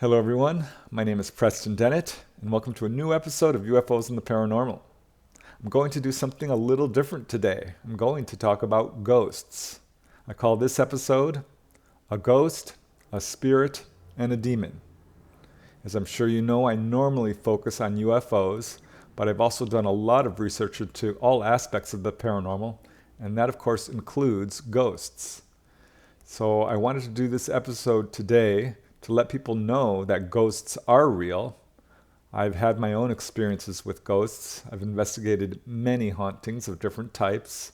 Hello everyone, my name is Preston Dennett, and welcome to a new episode of UFOs and the Paranormal. I'm going to do something a little different today. I'm going to talk about ghosts. I call this episode, A Ghost, a Spirit, and a Demon. As I'm sure you know, I normally focus on UFOs, but I've also done a lot of research into all aspects of the paranormal, and that of course includes ghosts. So I wanted to do this episode today to let people know that ghosts are real. I've had my own experiences with ghosts. I've investigated many hauntings of different types.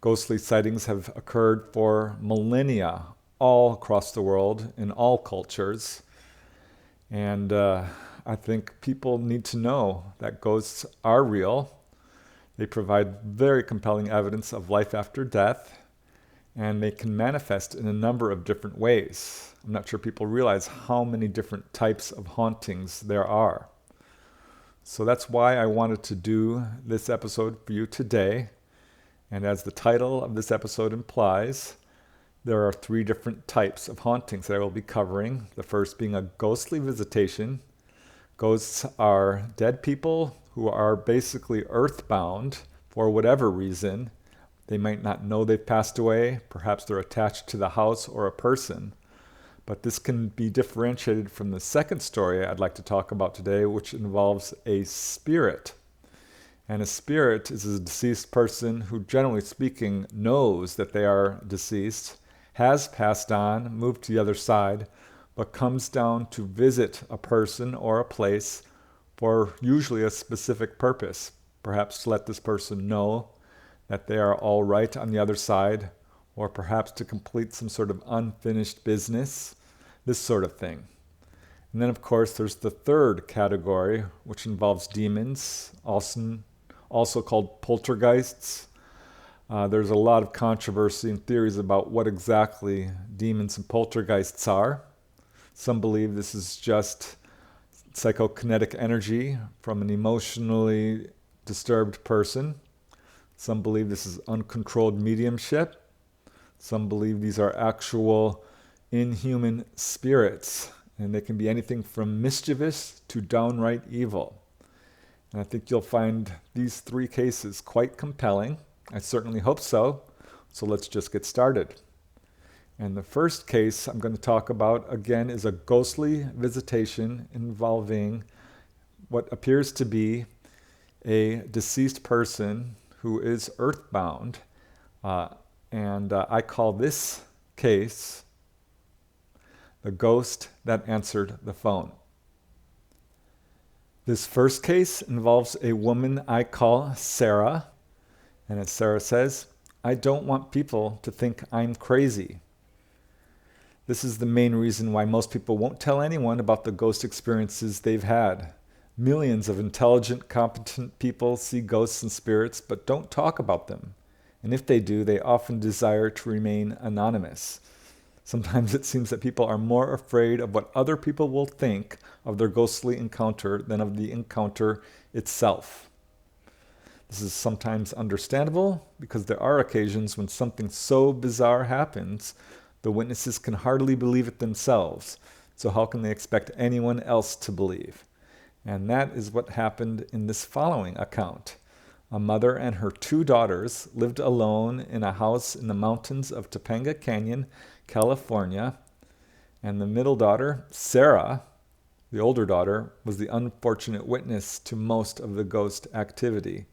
Ghostly sightings have occurred for millennia all across the world in all cultures. And I think people need to know that ghosts are real. They provide very compelling evidence of life after death, and they can manifest in a number of different ways. I'm not sure people realize how many different types of hauntings there are. So that's why I wanted to do this episode for you today. And as the title of this episode implies, there are 3 different types of hauntings that I will be covering. The first being a ghostly visitation. Ghosts are dead people who are basically earthbound for whatever reason. They might not know they've passed away. Perhaps they're attached to the house or a person. But this can be differentiated from the second story I'd like to talk about today, which involves a spirit. And a spirit is a deceased person who, generally speaking, knows that they are deceased, has passed on, moved to the other side, but comes down to visit a person or a place for usually a specific purpose. Perhaps to let this person know that they are all right on the other side, or perhaps to complete some sort of unfinished business, this sort of thing. And then, of course, there's the third category, which involves demons, also called poltergeists. There's a lot of controversy and theories about what exactly demons and poltergeists are. Some believe this is just psychokinetic energy from an emotionally disturbed person. Some believe this is uncontrolled mediumship. Some believe these are actual inhuman spirits, and they can be anything from mischievous to downright evil. And I think you'll find these 3 cases quite compelling. I certainly hope so. So let's just get started. And the first case I'm going to talk about, again, is a ghostly visitation involving what appears to be a deceased person who is earthbound. I call this case the ghost that answered the phone. This first case involves a woman I call Sarah. And as Sarah says, I don't want people to think I'm crazy. This is the main reason why most people won't tell anyone about the ghost experiences they've had. Millions of intelligent, competent people see ghosts and spirits, but don't talk about them. And if they do, they often desire to remain anonymous. Sometimes it seems that people are more afraid of what other people will think of their ghostly encounter than of the encounter itself. This is sometimes understandable because there are occasions when something so bizarre happens, the witnesses can hardly believe it themselves. So how can they expect anyone else to believe? And that is what happened in this following account. A mother and her 2 daughters lived alone in a house in the mountains of Topanga Canyon, California. And the middle daughter, Sarah, the older daughter, was the unfortunate witness to most of the ghost activity.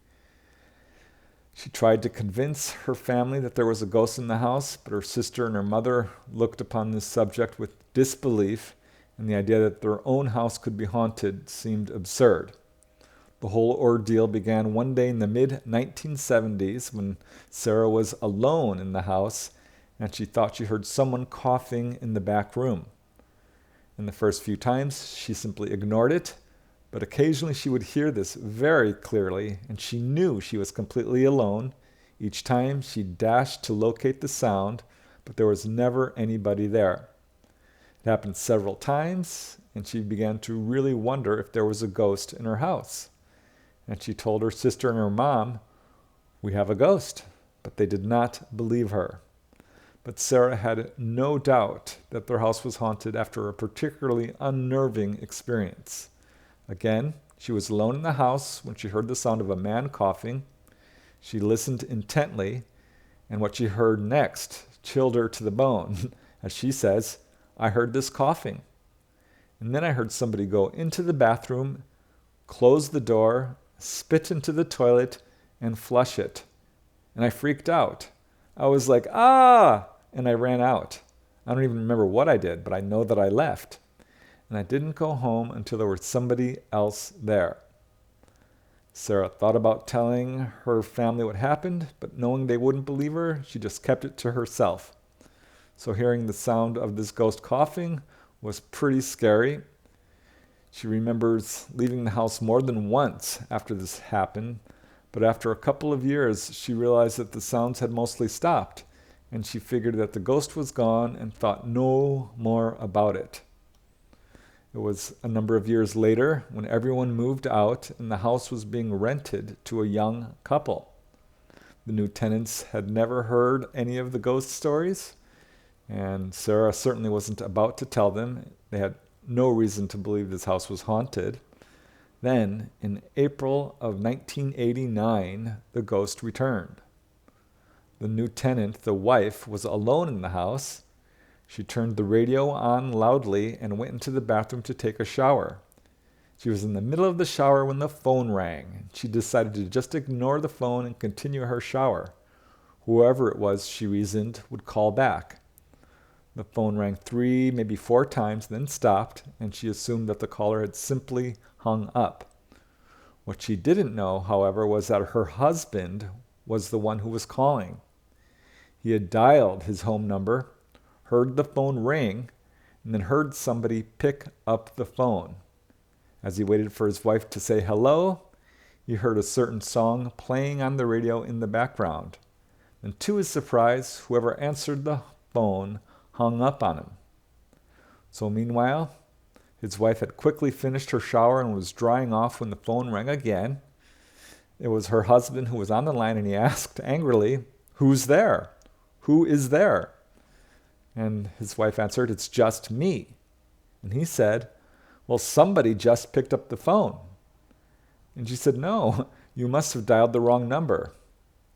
She tried to convince her family that there was a ghost in the house, but her sister and her mother looked upon this subject with disbelief, and the idea that their own house could be haunted seemed absurd. The whole ordeal began one day in the mid-1970s when Sarah was alone in the house, and she thought she heard someone coughing in the back room. In the first few times, she simply ignored it, but occasionally she would hear this very clearly, and she knew she was completely alone. Each time she dashed to locate the sound, but there was never anybody there. It happened several times, and she began to really wonder if there was a ghost in her house. And she told her sister and her mom, "We have a ghost," but they did not believe her. but Sarah had no doubt that their house was haunted after a particularly unnerving experience. Again, she was alone in the house when she heard the sound of a man coughing. She listened intently, and what she heard next chilled her to the bone. As she says, "I heard this coughing. And then I heard somebody go into the bathroom, close the door, spit into the toilet, and flush it. And I freaked out. I was like, ah! And I ran out. I don't even remember what I did, but I know that I left. And I didn't go home until there was somebody else there." Sarah thought about telling her family what happened, but knowing they wouldn't believe her, she just kept it to herself. So hearing the sound of this ghost coughing was pretty scary. She remembers leaving the house more than once after this happened, but after a couple of years, she realized that the sounds had mostly stopped, and she figured that the ghost was gone and thought no more about it. It was a number of years later when everyone moved out and the house was being rented to a young couple. The new tenants had never heard any of the ghost stories, and Sarah certainly wasn't about to tell them. They had no reason to believe this house was haunted. Then, in April of 1989, the ghost returned. The new tenant, the wife, was alone in the house. She turned the radio on loudly and went into the bathroom to take a shower. She was in the middle of the shower when the phone rang. She decided to just ignore the phone and continue her shower. Whoever it was, she reasoned, would call back. The phone rang 3, maybe 4 times, then stopped, and she assumed that the caller had simply hung up. What she didn't know, however, was that her husband was the one who was calling. He had dialed his home number, heard the phone ring, and then heard somebody pick up the phone. As he waited for his wife to say hello, he heard a certain song playing on the radio in the background. And to his surprise, whoever answered the phone hung up on him. So meanwhile, his wife had quickly finished her shower and was drying off when the phone rang again. It was her husband who was on the line, and he asked angrily, "Who's there? Who is there?" And his wife answered, "It's just me." And he said, "Well, somebody just picked up the phone." And she said, "No, you must have dialed the wrong number."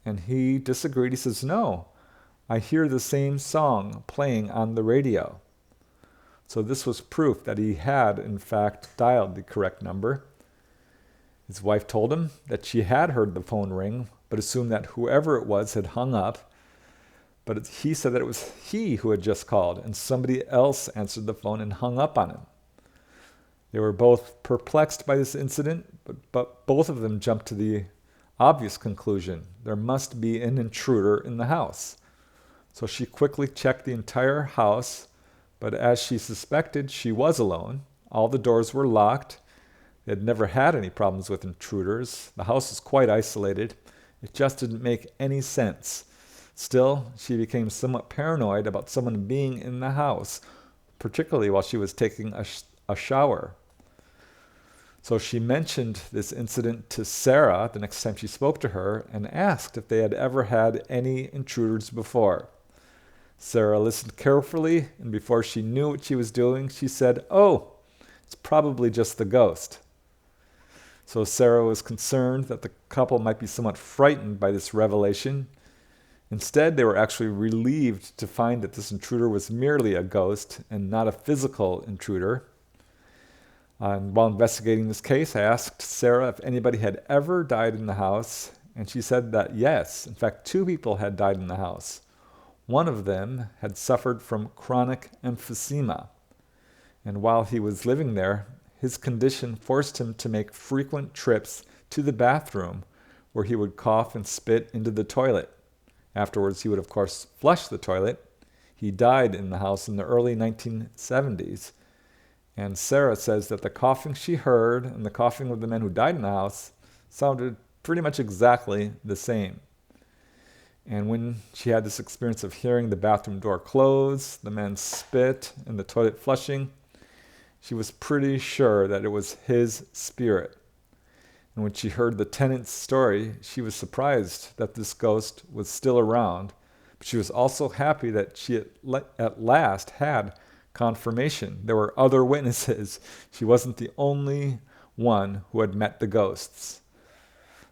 And he disagreed. He says, "No, I hear the same song playing on the radio." So this was proof that he had, in fact, dialed the correct number. His wife told him that she had heard the phone ring, but assumed that whoever it was had hung up. But he said that it was he who had just called, and somebody else answered the phone and hung up on him. They were both perplexed by this incident, but both of them jumped to the obvious conclusion: there must be an intruder in the house. So she quickly checked the entire house, but as she suspected, she was alone. All the doors were locked. They had never had any problems with intruders. The house was quite isolated. It just didn't make any sense. Still, she became somewhat paranoid about someone being in the house, particularly while she was taking a shower. So she mentioned this incident to Sarah the next time she spoke to her and asked if they had ever had any intruders before. Sarah listened carefully, and before she knew what she was doing, she said, "Oh, it's probably just the ghost." So Sarah was concerned that the couple might be somewhat frightened by this revelation. Instead, they were actually relieved to find that this intruder was merely a ghost and not a physical intruder. And while investigating this case, I asked Sarah if anybody had ever died in the house, and she said that yes, in fact, 2 people had died in the house. One of them had suffered from chronic emphysema, and while he was living there, his condition forced him to make frequent trips to the bathroom where he would cough and spit into the toilet. Afterwards, he would, of course, flush the toilet. He died in the house in the early 1970s. And Sarah says that the coughing she heard and the coughing of the men who died in the house sounded pretty much exactly the same. And when she had this experience of hearing the bathroom door close, the men spit, and the toilet flushing, she was pretty sure that it was his spirit. And when she heard the tenant's story, she was surprised that this ghost was still around, But she was also happy that she at last had confirmation. There were other witnesses. She wasn't the only one who had met the ghosts.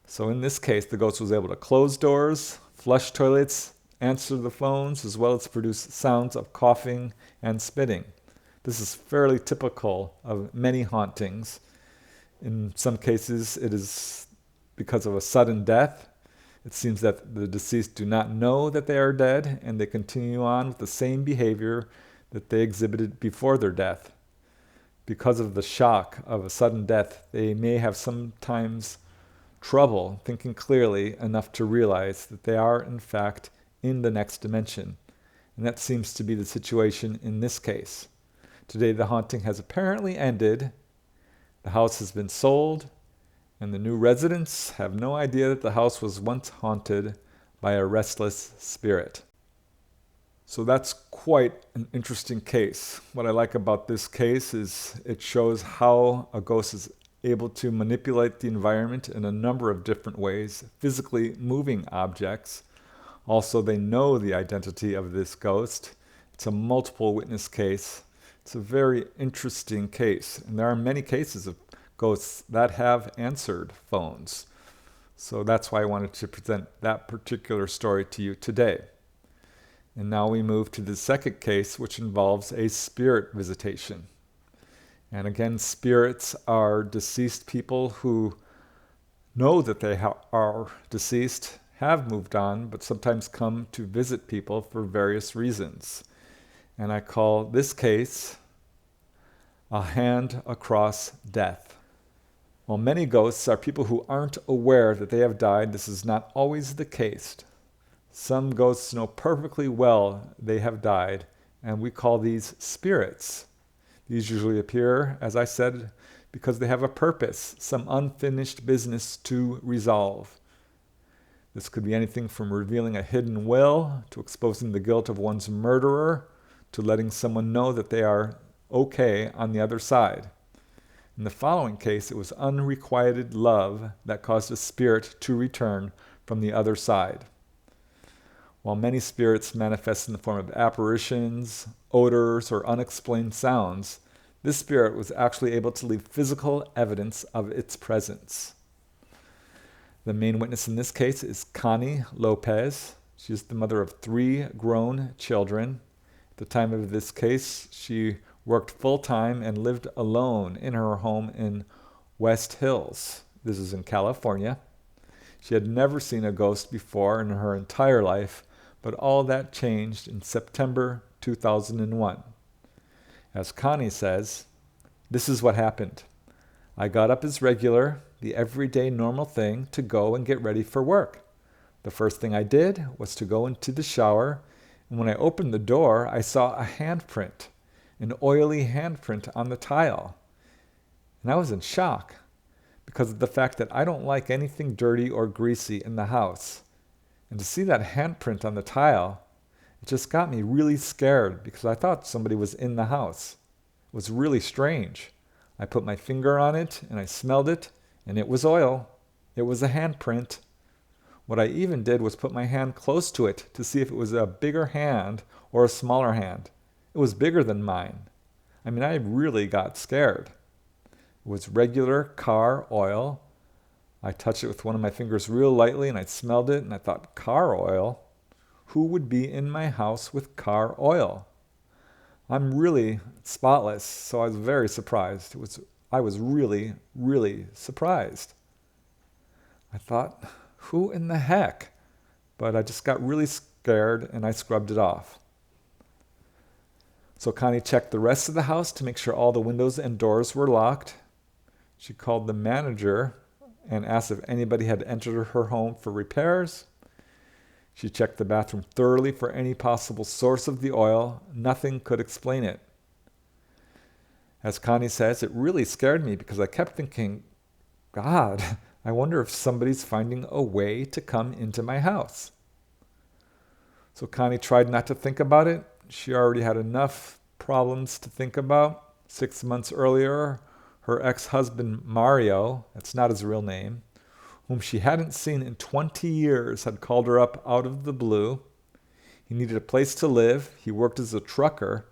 So in this case, the ghost was able to close doors, flush toilets, answer the phones, as well as produce sounds of coughing and spitting. This is fairly typical of many hauntings. In some cases, it is because of a sudden death. It seems that the deceased do not know that they are dead, and they continue on with the same behavior that they exhibited before their death. Because of the shock of a sudden death, they may have sometimes trouble thinking clearly enough to realize that they are, in fact, in the next dimension. And that seems to be the situation in this case. Today, the haunting has apparently ended. The house has been sold, and the new residents have no idea that the house was once haunted by a restless spirit. So that's quite an interesting case. What I like about this case is it shows how a ghost is able to manipulate the environment in a number of different ways, physically moving objects. Also, they know the identity of this ghost. It's a multiple witness case. It's a very interesting case. And there are many cases of ghosts that have answered phones. So that's why I wanted to present that particular story to you today. And now we move to the second case, which involves a spirit visitation. And again, spirits are deceased people who know that they are deceased, have moved on, but sometimes come to visit people for various reasons. And I call this case a hand across death. While many ghosts are people who aren't aware that they have died, this is not always the case. Some ghosts know perfectly well they have died, and we call these spirits. These usually appear, as I said, because they have a purpose, some unfinished business to resolve. This could be anything from revealing a hidden will, to exposing the guilt of one's murderer, to letting someone know that they are okay on the other side. In the following case, it was unrequited love that caused a spirit to return from the other side. While many spirits manifest in the form of apparitions, odors, or unexplained sounds, this spirit was actually able to leave physical evidence of its presence. The main witness in this case is Connie Lopez. She is the mother of 3 grown children. At the time of this case, she worked full-time and lived alone in her home in West Hills. This is in California. She had never seen a ghost before in her entire life, but all that changed in September 2001. As Connie says, "This is what happened. I got up as regular, the everyday normal thing, to go and get ready for work. The first thing I did was to go into the shower, and when I opened the door, I saw a handprint, an oily handprint on the tile. And I was in shock because of the fact that I don't like anything dirty or greasy in the house. And to see that handprint on the tile, it just got me really scared because I thought somebody was in the house. It was really strange. I put my finger on it and I smelled it, and it was oil. It was a handprint. What I even did was put my hand close to it to see if it was a bigger hand or a smaller hand. It was bigger than mine. I mean, I really got scared. It was regular car oil. I touched it with one of my fingers real lightly, and I smelled it, and I thought, car oil? Who would be in my house with car oil? I'm really spotless, so I was very surprised. I was really, really surprised. I thought, who in the heck? But I just got really scared, and I scrubbed it off. So Connie checked the rest of the house to make sure all the windows and doors were locked. She called the manager and asked if anybody had entered her home for repairs. She checked the bathroom thoroughly for any possible source of the oil. Nothing could explain it. As Connie says, it really scared me because I kept thinking, God, I wonder if somebody's finding a way to come into my house. So Connie tried not to think about it. She already had enough problems to think about. 6 months earlier, her ex-husband Mario, that's not his real name, whom she hadn't seen in 20 years, had called her up out of the blue. He needed a place to live. He worked as a trucker,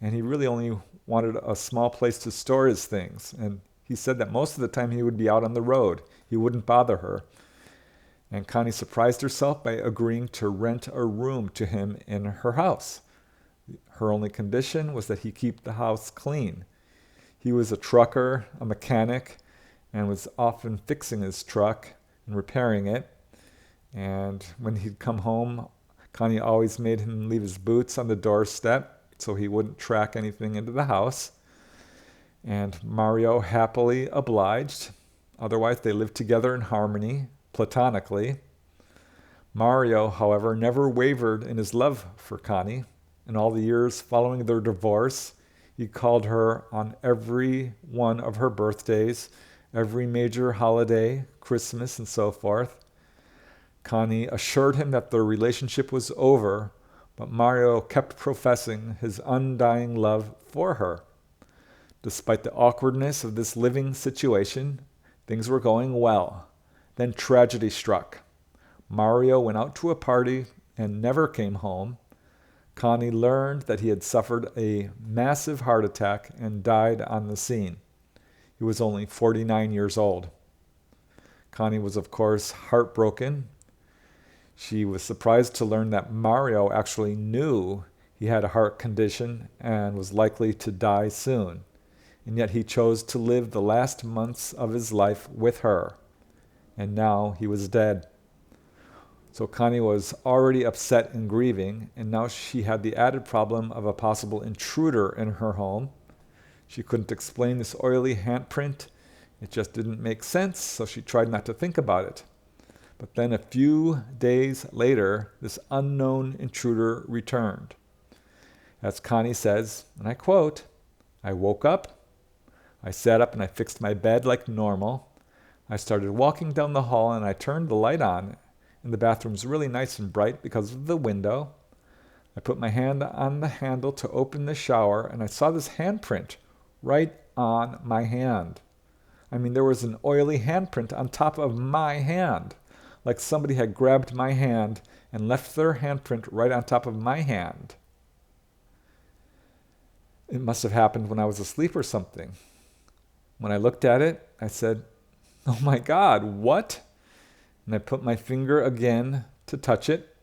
and he really only wanted a small place to store his things. And he said that most of the time he would be out on the road. He wouldn't bother her. And Connie surprised herself by agreeing to rent a room to him in her house. Her only condition was that he keep the house clean. He was a trucker, a mechanic, and was often fixing his truck and repairing it. And when he'd come home, Connie always made him leave his boots on the doorstep so he wouldn't track anything into the house. And Mario happily obliged. Otherwise, they lived together in harmony, platonically. Mario, however, never wavered in his love for Connie. In all the years following their divorce, he called her on every one of her birthdays, every major holiday, Christmas, and so forth. Connie assured him that their relationship was over, but Mario kept professing his undying love for her. Despite the awkwardness of this living situation, things were going well. Then tragedy struck. Mario went out to a party and never came home. Connie learned that he had suffered a massive heart attack and died on the scene. He was only 49 years old. Connie was, of course, heartbroken. She was surprised to learn that Mario actually knew he had a heart condition and was likely to die soon. And yet he chose to live the last months of his life with her. And now he was dead. So Connie was already upset and grieving, and now she had the added problem of a possible intruder in her home. She couldn't explain this oily handprint. It just didn't make sense, so she tried not to think about it. But then a few days later, this unknown intruder returned. As Connie says, and I quote, "I woke up, I sat up and I fixed my bed like normal. I started walking down the hall and I turned the light on, and the bathroom's really nice and bright because of the window. I put my hand on the handle to open the shower, and I saw this handprint right on my hand. I mean, there was an oily handprint on top of my hand, like somebody had grabbed my hand and left their handprint right on top of my hand. It must have happened when I was asleep or something. When I looked at it, I said, 'Oh my God, what?' And I put my finger again to touch it.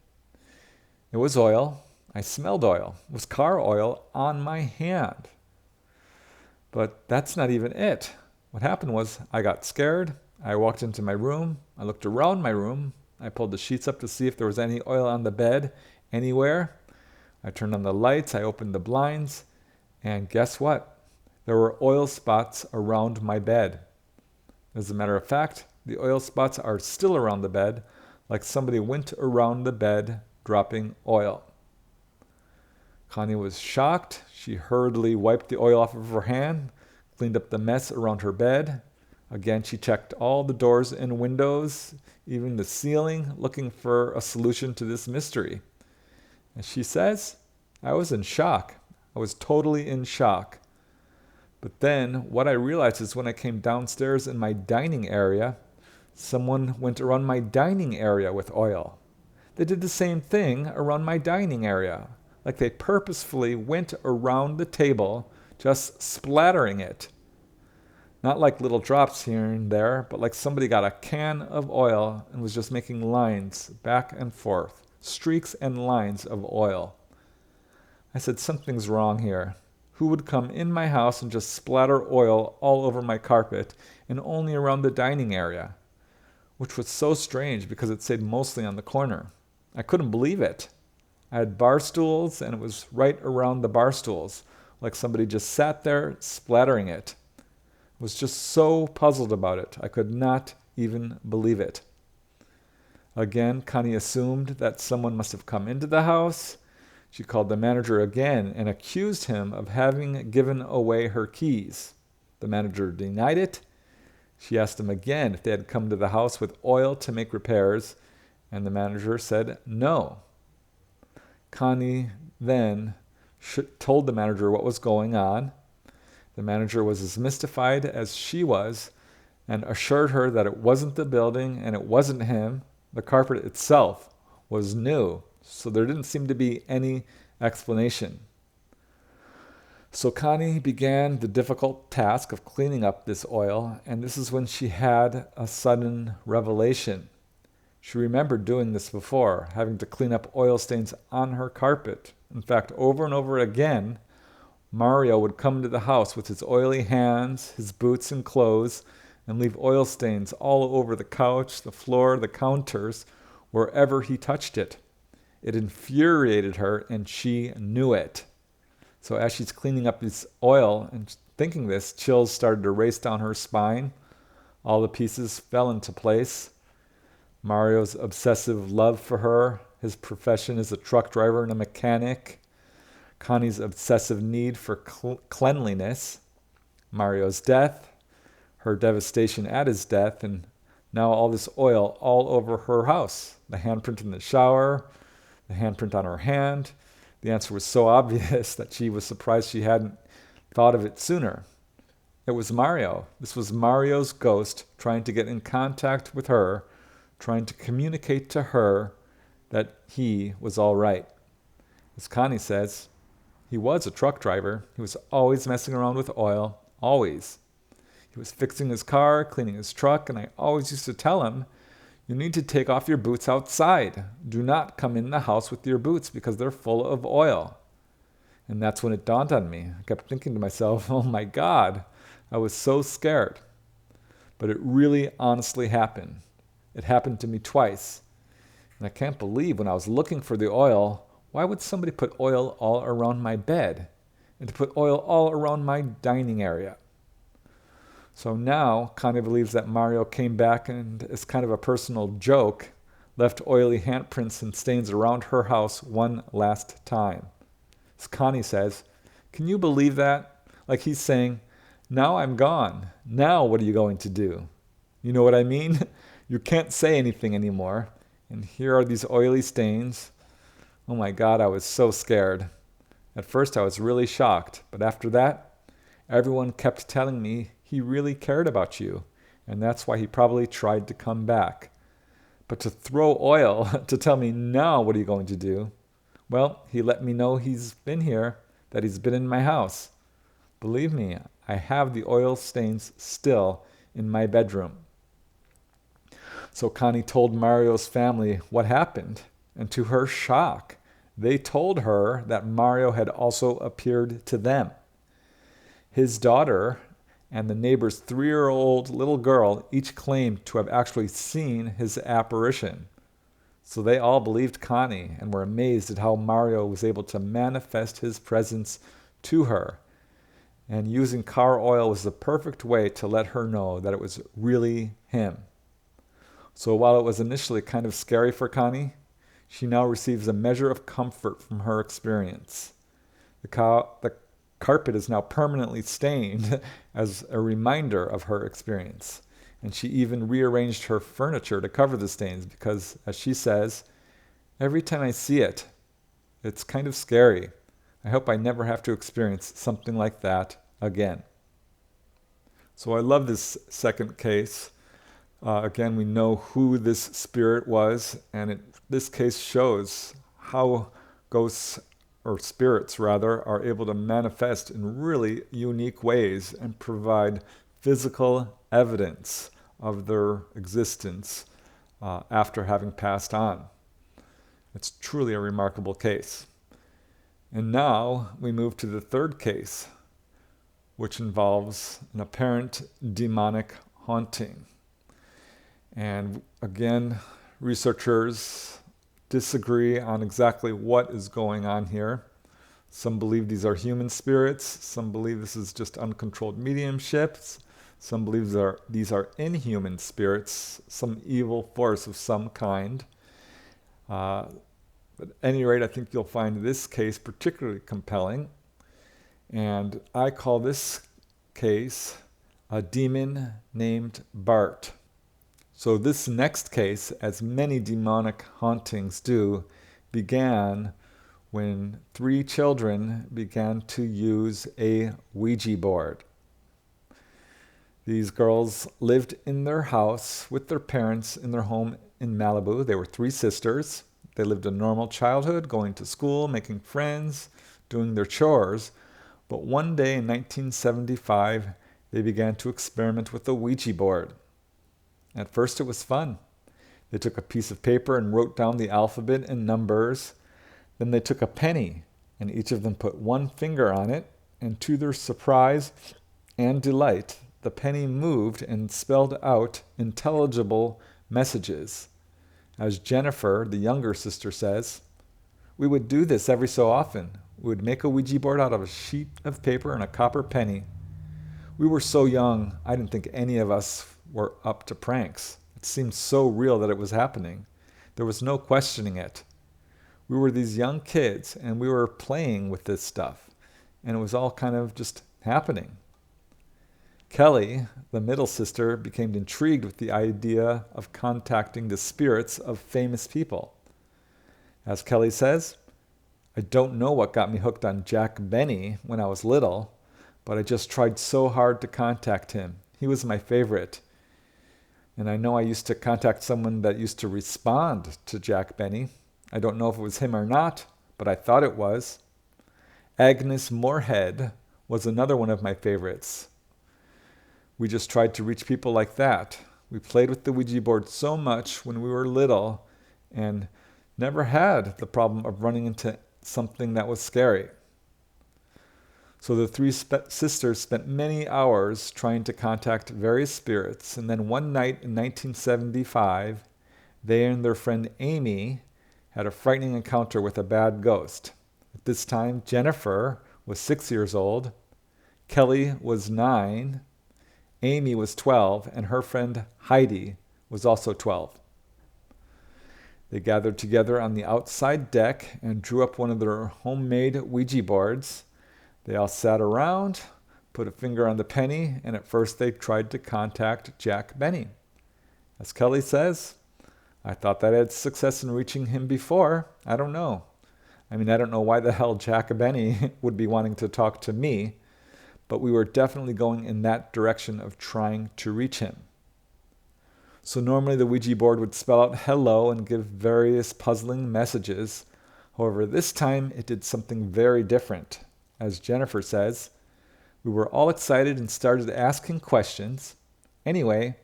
It was oil. I smelled oil. It was car oil on my hand. But that's not even it. What happened was I got scared. I walked into my room. I looked around my room. I pulled the sheets up to see if there was any oil on the bed anywhere. I turned on the lights. I opened the blinds. And guess what? There were oil spots around my bed. As a matter of fact, the oil spots are still around the bed, like somebody went around the bed dropping oil. Connie was shocked. She hurriedly wiped the oil off of her hand, cleaned up the mess around her bed. Again, she checked all the doors and windows, even the ceiling, looking for a solution to this mystery. And she says, I was in shock. I was totally in shock. But then what I realized is when I came downstairs in my dining area, someone went around my dining area with oil. They did the same thing around my dining area, like they purposefully went around the table, just splattering it. Not like little drops here and there, but like somebody got a can of oil and was just making lines back and forth, streaks and lines of oil. I said, something's wrong here. Who would come in my house and just splatter oil all over my carpet and only around the dining area? Which was so strange because it stayed mostly on the corner. I couldn't believe it. I had bar stools and it was right around the bar stools, like somebody just sat there splattering it. I was just so puzzled about it. I could not even believe it. Again, Connie assumed that someone must have come into the house. She called the manager again and accused him of having given away her keys. The manager denied it. She asked him again if they had come to the house with oil to make repairs, and the manager said no. Connie then told the manager what was going on. The manager was as mystified as she was and assured her that it wasn't the building and it wasn't him. The carpet itself was new. So there didn't seem to be any explanation. So Connie began the difficult task of cleaning up this oil, and this is when she had a sudden revelation. She remembered doing this before, having to clean up oil stains on her carpet. In fact, over and over again, Mario would come to the house with his oily hands, his boots and clothes, and leave oil stains all over the couch, the floor, the counters, wherever he touched it. It infuriated her, and she knew it. So as she's cleaning up this oil and thinking this, chills started to race down her spine. All the pieces fell into place. Mario's obsessive love for her, his profession as a truck driver and a mechanic, Connie's obsessive need for cleanliness, Mario's death, her devastation at his death, and now all this oil all over her house. The handprint in the shower, the handprint on her hand. The answer was so obvious that she was surprised she hadn't thought of it sooner. It was Mario. This was Mario's ghost trying to get in contact with her, trying to communicate to her that he was all right. As Connie says, he was a truck driver. He was always messing around with oil, always. He was fixing his car, cleaning his truck, and I always used to tell him, you need to take off your boots outside. Do not come in the house with your boots because they're full of oil. And that's when it dawned on me. I kept thinking to myself, oh my God, I was so scared. But it really honestly happened. It happened to me twice. And I can't believe when I was looking for the oil, why would somebody put oil all around my bed and to put oil all around my dining area? So now Connie believes that Mario came back and, as kind of a personal joke, left oily handprints and stains around her house one last time. As Connie says, can you believe that? Like he's saying, now I'm gone. Now what are you going to do? You know what I mean? You can't say anything anymore. And here are these oily stains. Oh my God, I was so scared. At first I was really shocked, but after that, everyone kept telling me he really cared about you, and that's why he probably tried to come back. But to throw oil, to tell me, now what are you going to do? Well, he let me know he's been here, that he's been in my house. Believe me, I have the oil stains still in my bedroom. So Connie told Mario's family what happened, and to her shock, they told her that Mario had also appeared to them. His daughter and the neighbor's 3-year-old little girl each claimed to have actually seen his apparition. So they all believed Connie and were amazed at how Mario was able to manifest his presence to her. And using car oil was the perfect way to let her know that it was really him. So while it was initially kind of scary for Connie, she now receives a measure of comfort from her experience. The carpet is now permanently stained as a reminder of her experience. And she even rearranged her furniture to cover the stains because, as she says, every time I see it, it's kind of scary. I hope I never have to experience something like that again. So I love this second case. Again, we know who this spirit was, and this case shows how ghosts, or spirits rather, are able to manifest in really unique ways and provide physical evidence of their existence after having passed on. It's truly a remarkable case. And now we move to the third case, which involves an apparent demonic haunting. And again, researchers disagree on exactly what is going on here. Some believe these are human spirits. Some believe this is just uncontrolled mediumships. Some believe these are inhuman spirits, some evil force of some kind. But at any rate, I think you'll find this case particularly compelling. And I call this case a demon named BART. So this next case, as many demonic hauntings do, began when 3 children began to use a Ouija board. These girls lived in their house with their parents in their home in Malibu. They were 3 sisters. They lived a normal childhood, going to school, making friends, doing their chores. But one day in 1975, they began to experiment with the Ouija board. At first it was fun. They took a piece of paper and wrote down the alphabet and numbers. Then they took a penny, and each of them put one finger on it, and to their surprise and delight, the penny moved and spelled out intelligible messages. As Jennifer, the younger sister, says, "We would do this every so often. We would make a Ouija board out of a sheet of paper and a copper penny. We were so young, I didn't think any of us were up to pranks. It seemed so real that it was happening. There was no questioning it. We were these young kids, and we were playing with this stuff, and it was all kind of just happening." Kelly, the middle sister, became intrigued with the idea of contacting the spirits of famous people. As Kelly says, "I don't know what got me hooked on Jack Benny when I was little, but I just tried so hard to contact him. He was my favorite. And I know I used to contact someone that used to respond to Jack Benny. I don't know if it was him or not, but I thought it was. Agnes Moorehead was another one of my favorites. We just tried to reach people like that. We played with the Ouija board so much when we were little and never had the problem of running into something that was scary." So the three sisters spent many hours trying to contact various spirits, and then one night in 1975, they and their friend Amy had a frightening encounter with a bad ghost. At this time, Jennifer was 6 years old, Kelly was 9, Amy was 12, and her friend Heidi was also 12. They gathered together on the outside deck and drew up one of their homemade Ouija boards. They all sat around, put a finger on the penny, and at first they tried to contact Jack Benny. As Kelly says, "I thought that I had success in reaching him before. I don't know. I don't know why the hell Jack Benny would be wanting to talk to me, but we were definitely going in that direction of trying to reach him." So normally the Ouija board would spell out hello and give various puzzling messages. However, this time it did something very different. As Jennifer says, "We were all excited and started asking questions. Anyway,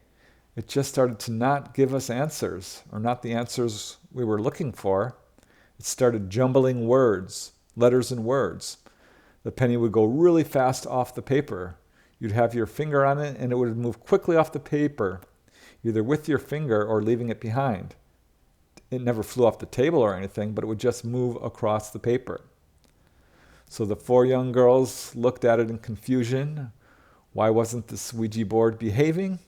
it just started to not give us answers, or not the answers we were looking for. It started jumbling words, letters and words. The penny would go really fast off the paper. You'd have your finger on it and it would move quickly off the paper, either with your finger or leaving it behind. It never flew off the table or anything, but it would just move across the paper." So the four young girls looked at it in confusion. Why wasn't this Ouija board behaving?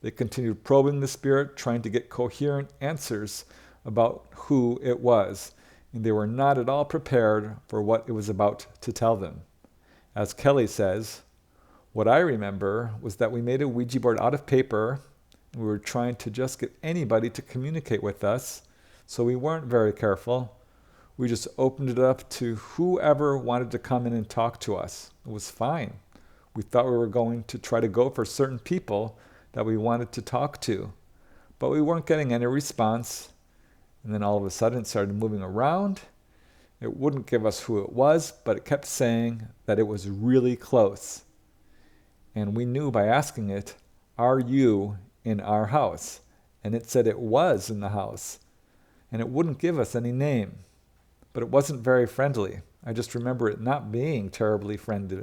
They continued probing the spirit, trying to get coherent answers about who it was, and they were not at all prepared for what it was about to tell them. As Kelly says, "What I remember was that we made a Ouija board out of paper, and we were trying to just get anybody to communicate with us, so we weren't very careful. We just opened it up to whoever wanted to come in and talk to us. It was fine. We thought we were going to try to go for certain people that we wanted to talk to, but we weren't getting any response. And then all of a sudden it started moving around. It wouldn't give us who it was, but it kept saying that it was really close. And we knew by asking it, 'Are you in our house?' And it said it was in the house. And it wouldn't give us any name. But it wasn't very friendly. I just remember it not being terribly friendly.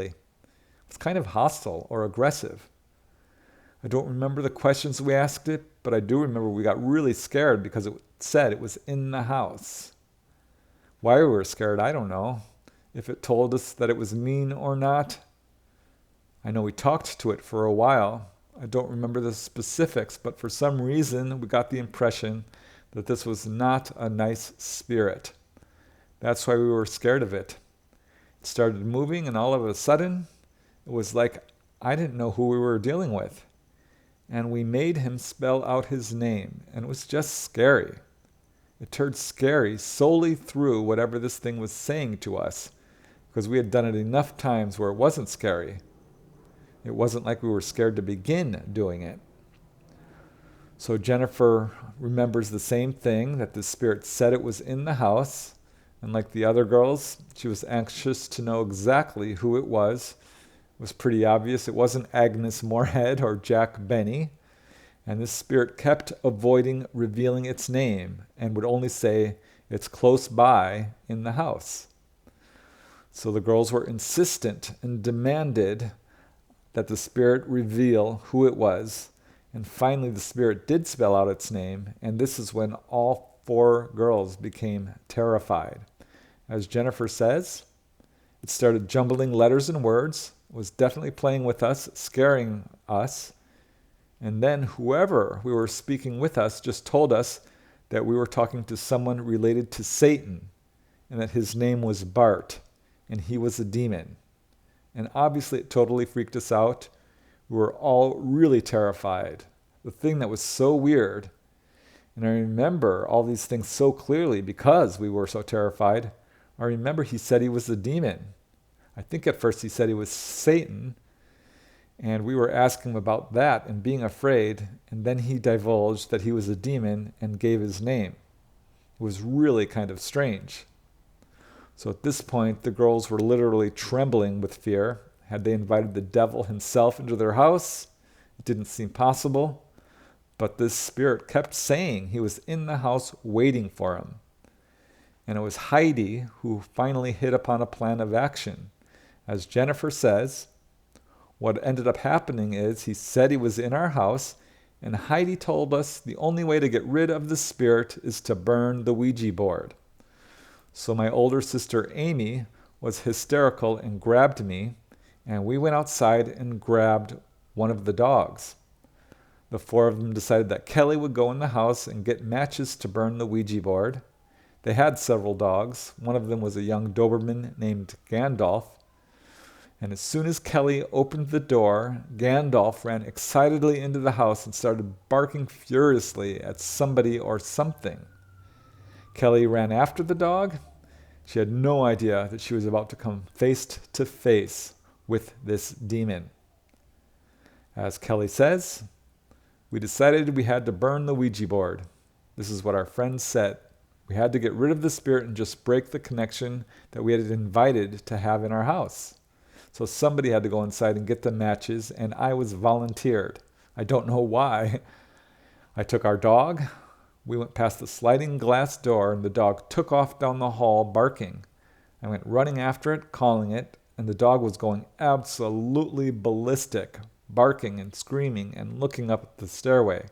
It was kind of hostile or aggressive. I don't remember the questions we asked it, but I do remember we got really scared because it said it was in the house. Why we were scared, I don't know. If it told us that it was mean or not. I know we talked to it for a while. I don't remember the specifics, but for some reason we got the impression that this was not a nice spirit. That's why we were scared of it. It started moving, and all of a sudden, it was like I didn't know who we were dealing with. And we made him spell out his name, and it was just scary. It turned scary solely through whatever this thing was saying to us, because we had done it enough times where it wasn't scary. It wasn't like we were scared to begin doing it. So Jennifer remembers the same thing, that the spirit said it was in the house. And like the other girls, she was anxious to know exactly who it was. It was pretty obvious. It wasn't Agnes Moorehead or Jack Benny. And this spirit kept avoiding revealing its name and would only say, "It's close by in the house." So the girls were insistent and demanded that the spirit reveal who it was. And finally, the spirit did spell out its name, and this is when all 4 girls became terrified. As Jennifer says, it started jumbling letters and words, was definitely playing with us, scaring us. And then whoever we were speaking with us just told us that we were talking to someone related to Satan, and that his name was BART, and he was a demon. And obviously it totally freaked us out. We were all really terrified. The thing that was so weird, and I remember all these things so clearly because we were so terrified. I remember he said he was a demon. I think at first he said he was Satan, and we were asking him about that and being afraid, and then he divulged that he was a demon and gave his name. It was really kind of strange. So at this point, the girls were literally trembling with fear. Had they invited the devil himself into their house? It didn't seem possible. But this spirit kept saying he was in the house waiting for him. And it was Heidi who finally hit upon a plan of action. As Jennifer says, what ended up happening is he said he was in our house, and Heidi told us the only way to get rid of the spirit is to burn the Ouija board. So my older sister Amy was hysterical and grabbed me, and we went outside and grabbed one of the dogs. The 4 of them decided that Kelly would go in the house and get matches to burn the Ouija board. They had several dogs. One of them was a young Doberman named Gandalf. And as soon as Kelly opened the door, Gandalf ran excitedly into the house and started barking furiously at somebody or something. Kelly ran after the dog. She had no idea that she was about to come face to face with this demon. As Kelly says, we decided we had to burn the Ouija board. This is what our friends said. We had to get rid of the spirit and just break the connection that we had invited to have in our house. So somebody had to go inside and get the matches, and I was volunteered. I don't know why. I took our dog. We went past the sliding glass door, and the dog took off down the hall barking. I went running after it, calling it, and the dog was going absolutely ballistic, barking and screaming and looking up at the stairway.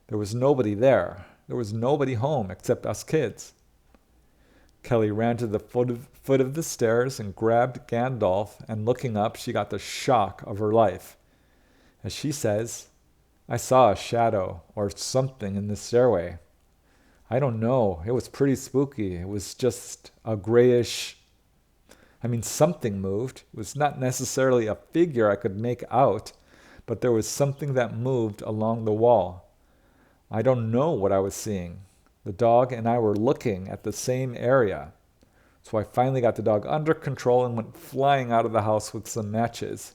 There was nobody there. There was nobody home except us kids. Kelly ran to the foot of the stairs and grabbed Gandalf, and looking up, she got the shock of her life. As she says, "I saw a shadow or something in the stairway. I don't know. It was pretty spooky. It was just a grayish... something moved. It was not necessarily a figure I could make out, but there was something that moved along the wall. I don't know what I was seeing. The dog and I were looking at the same area. So I finally got the dog under control and went flying out of the house with some matches.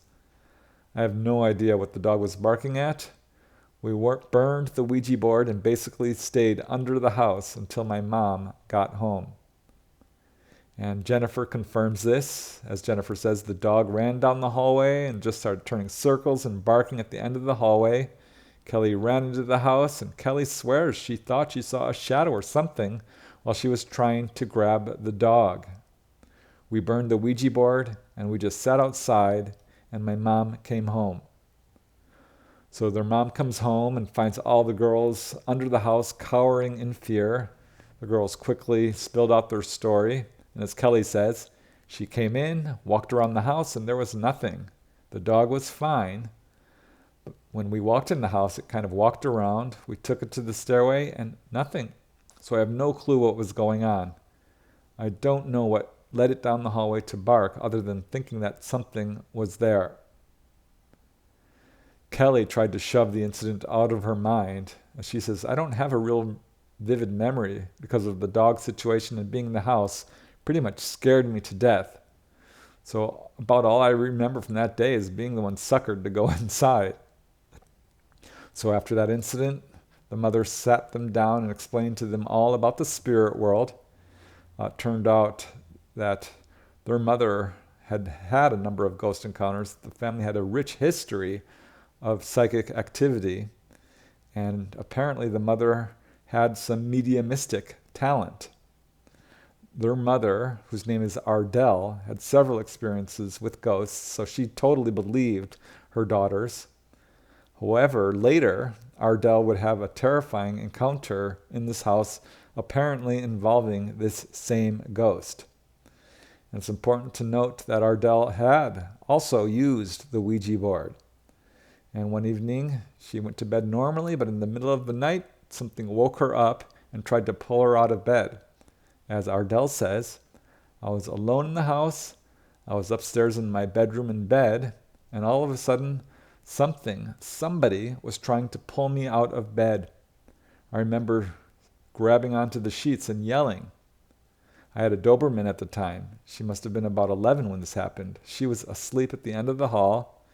I have no idea what the dog was barking at. We burned the Ouija board and basically stayed under the house until my mom got home." And Jennifer confirms this. As Jennifer says, the dog ran down the hallway and just started turning circles and barking at the end of the hallway. Kelly ran into the house, and Kelly swears she thought she saw a shadow or something while she was trying to grab the dog. We burned the Ouija board, and we just sat outside, and my mom came home. So their mom comes home and finds all the girls under the house cowering in fear. The girls quickly spilled out their story, and as Kelly says, she came in, walked around the house, and there was nothing. The dog was fine. But when we walked in the house, it kind of walked around. We took it to the stairway, and nothing. So I have no clue what was going on. I don't know what led it down the hallway to bark other than thinking that something was there. Kelly tried to shove the incident out of her mind. She says, "I don't have a real vivid memory because of the dog situation, and being in the house pretty much scared me to death. So about all I remember from that day is being the one suckered to go inside." So after that incident, The mother sat them down and explained to them all about the spirit world. It turned out that their mother had had a number of ghost encounters. The family had a rich history of psychic activity, and apparently the mother had some mediumistic talent. Their mother, whose name is Ardell, had several experiences with ghosts, so she totally believed her daughters. However, later, Ardell would have a terrifying encounter in this house, apparently involving this same ghost. And it's important to note that Ardell had also used the Ouija board. And one evening, she went to bed normally, but in the middle of the night, something woke her up and tried to pull her out of bed. As Ardell says, I was alone in the house, I was upstairs in my bedroom in bed, and all of a sudden, somebody was trying to pull me out of bed. I remember grabbing onto the sheets and yelling. I had a Doberman at the time. She must have been about 11 when this happened. She was asleep at the end of the hall.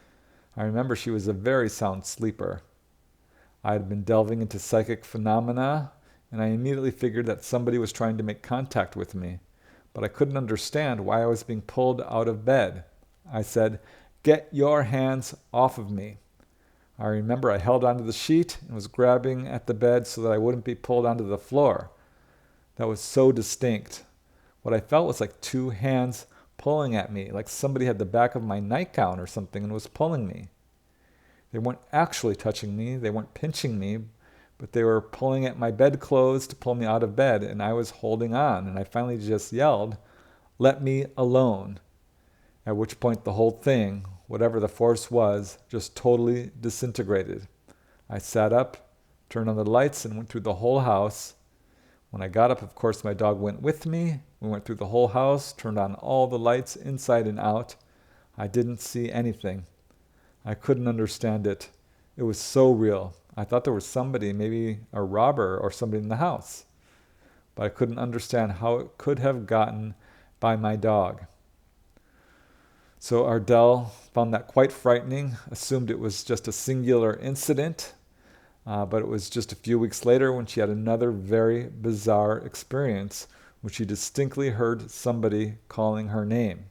I remember she was a very sound sleeper. I had been delving into psychic phenomena, and I immediately figured that somebody was trying to make contact with me, but I couldn't understand why I was being pulled out of bed. I said, "Get your hands off of me." I remember I held onto the sheet and was grabbing at the bed so that I wouldn't be pulled onto the floor. That was so distinct. What I felt was like two hands pulling at me, like somebody had the back of my nightgown or something and was pulling me. They weren't actually touching me, they weren't pinching me, but they were pulling at my bedclothes to pull me out of bed, and I was holding on, and I finally just yelled, "Let me alone." At which point the whole thing, whatever the force was, just totally disintegrated. I sat up, turned on the lights, and went through the whole house. When I got up, of course, my dog went with me. We went through the whole house, turned on all the lights inside and out. I didn't see anything. I couldn't understand it. It was so real. I thought there was somebody, maybe a robber or somebody in the house. But I couldn't understand how it could have gotten by my dog. So Ardell found that quite frightening, assumed it was just a singular incident, but it was just a few weeks later when she had another very bizarre experience when she distinctly heard somebody calling her name.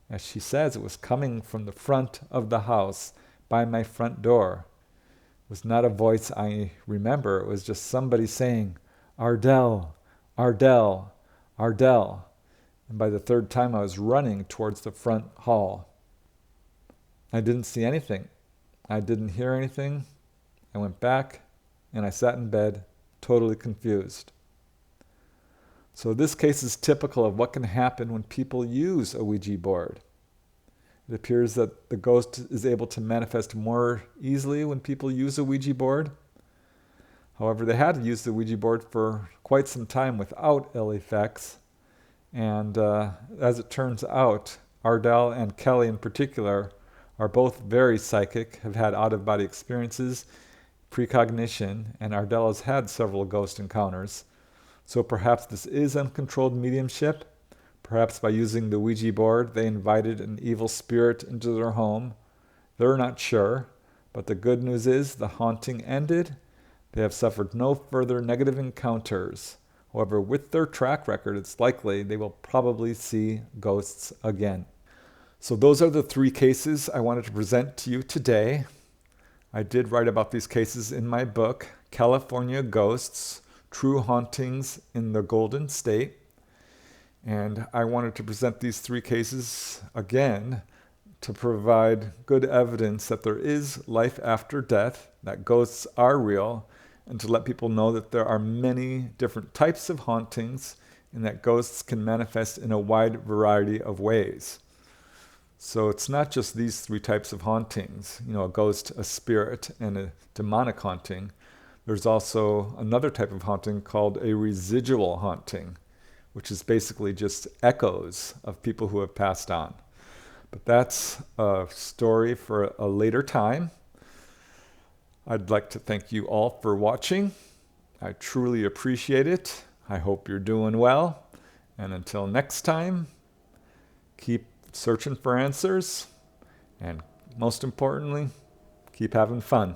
As she says, it was coming from the front of the house by my front door. It was not a voice I remember. It was just somebody saying, "Ardell, Ardell, Ardell." And by the third time, I was running towards the front hall. I didn't see anything. I didn't hear anything. I went back and I sat in bed, totally confused. So this case is typical of what can happen when people use a Ouija board. It appears that the ghost is able to manifest more easily when people use a Ouija board. However, they had used the Ouija board for quite some time without ill effects. And as it turns out, Ardell and Kelly in particular are both very psychic, have had out-of-body experiences, precognition, and Ardell has had several ghost encounters. So perhaps this is uncontrolled mediumship. Perhaps by using the Ouija board, they invited an evil spirit into their home. They're not sure, but the good news is the haunting ended. They have suffered no further negative encounters. However, with their track record, it's likely they will probably see ghosts again. So those are the three cases I wanted to present to you today. I did write about these cases in my book, California Ghosts, True Hauntings in the Golden State. And I wanted to present these three cases again to provide good evidence that there is life after death, that ghosts are real, and to let people know that there are many different types of hauntings and that ghosts can manifest in a wide variety of ways. So it's not just these three types of hauntings, a ghost, a spirit, and a demonic haunting. There's also another type of haunting called a residual haunting, which is basically just echoes of people who have passed on. But that's a story for a later time. I'd like to thank you all for watching. I truly appreciate it. I hope you're doing well. And until next time, keep searching for answers. And most importantly, keep having fun.